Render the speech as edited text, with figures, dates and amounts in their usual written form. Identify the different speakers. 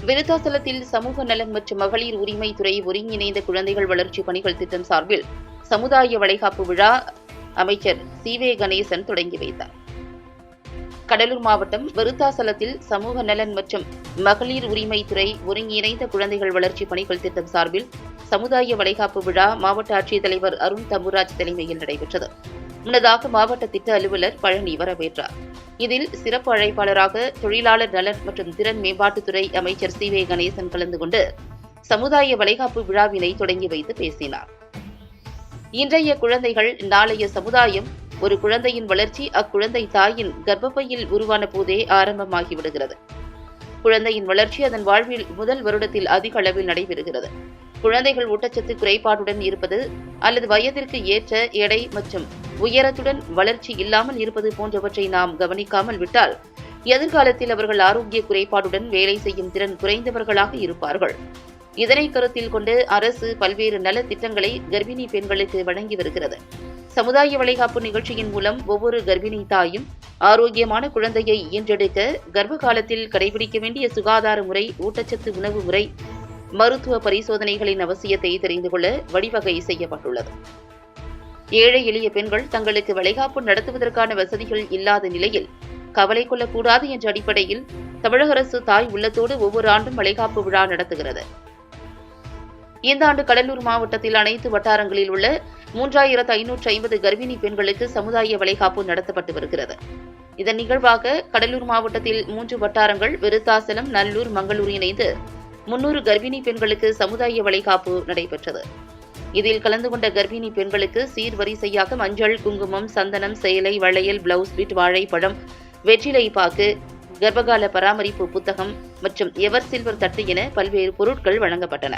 Speaker 1: விருத்தாசலத்தில் சமூக நலன் மற்றும் மகளிர் உரிமைத்துறை ஒருங்கிணைந்த குழந்தைகள் வளர்ச்சி பணிகள் திட்டம் சார்பில் சமுதாய வளைகாப்பு விழா அமைச்சர் சி.வே. கணேசன் தொடங்கி வைத்தார். கடலூர் மாவட்டம் விருத்தாசலத்தில் சமூக நலன் மற்றும் மகளிர் உரிமைத்துறை ஒருங்கிணைந்த குழந்தைகள் வளர்ச்சி பணிகள் திட்டம் சார்பில் சமுதாய வளைகாப்பு விழா மாவட்ட ஆட்சித்தலைவர் அருண் தம்புராஜ் தலைமையில் நடைபெற்றது. முன்னதாக மாவட்ட திட்ட அலுவலர் பழனி வரவேற்றார். இதில் சிறப்பு அழைப்பாளராக தொழிலாளர் நலன் மற்றும் திறன் மேம்பாட்டுத்துறை அமைச்சர் சி.வே. கணேசன் கலந்து கொண்டு சமுதாய வளைகாப்பு விழாவினை தொடங்கி வைத்து பேசினார். இன்றைய குழந்தைகள் நாளைய சமுதாயம். ஒரு குழந்தையின் வளர்ச்சி அக்குழந்தை தாயின் கர்ப்பப்பையில் உருவான போதே ஆரம்பமாகிவிடுகிறது. குழந்தையின் வளர்ச்சி அதன் வாழ்வில் முதல் வருடத்தில் அதிக அளவில் நடைபெறுகிறது. குழந்தைகள் ஊட்டச்சத்து குறைபாடுடன் இருப்பது அல்லது வயதிற்கு ஏற்ற எடை மற்றும் உயரத்துடன் வளர்ச்சி இல்லாமல் இருப்பது போன்றவற்றை நாம் கவனிக்காமல் விட்டால் எதிர்காலத்தில் அவர்கள் ஆரோக்கிய குறைபாடுடன் வேலை செய்யும் திறன் குறைந்தவர்களாக இருப்பார்கள். இதனை கருத்தில் கொண்டு அரசு பல்வேறு நல திட்டங்களை கர்ப்பிணி பெண்களுக்கு வழங்கி வருகிறது. சமுதாய வளைகாப்பு நிகழ்ச்சியின் மூலம் ஒவ்வொரு கர்ப்பிணி தாயும் ஆரோக்கியமான குழந்தையை ஈன்றெடுக்க கர்ப்ப காலத்தில் கடைபிடிக்க வேண்டிய சுகாதார முறை, ஊட்டச்சத்து உணவு முறை, மருத்துவ பரிசோதனைகளின் அவசியத்தை தெரிந்து கொள்ள வழிவகை செய்யப்பட்டுள்ளது. ஏழை எளிய பெண்கள் தங்களுக்கு வளைகாப்பு நடத்துவதற்கான வசதிகள் இல்லாத நிலையில் கவலை கொள்ளக்கூடாது என்ற அடிப்படையில் தமிழக அரசு தாய் உள்ளத்தோடு ஒவ்வொரு ஆண்டும் வளைகாப்பு விழா நடத்துகிறது. இந்த ஆண்டு கடலூர் மாவட்டத்தில் அனைத்து வட்டாரங்களில் உள்ள 3550 கர்ப்பிணி பெண்களுக்கு சமுதாய வளைகாப்பு நடத்தப்பட்டு வருகிறது. இதன் நிகழ்வாக கடலூர் மாவட்டத்தில் 3 வட்டாரங்கள் விருத்தாசலம், நல்லூர், மங்களூர் இணைந்து 300 கர்ப்பிணி பெண்களுக்கு சமுதாய வளைகாப்பு நடைபெற்றது. இதில் கலந்து கொண்ட கர்ப்பிணி பெண்களுக்கு சீர்வரிசையாக மஞ்சள், குங்குமம், சந்தனம், சேலை, வளையல், பிளவுஸ் பிட், வாழைப்பழம், வெற்றிலை பாக்கு, கர்ப்பகால பராமரிப்பு புத்தகம் மற்றும் எவர் சில்வர் தட்டு என பல்வேறு பொருட்கள் வழங்கப்பட்டன.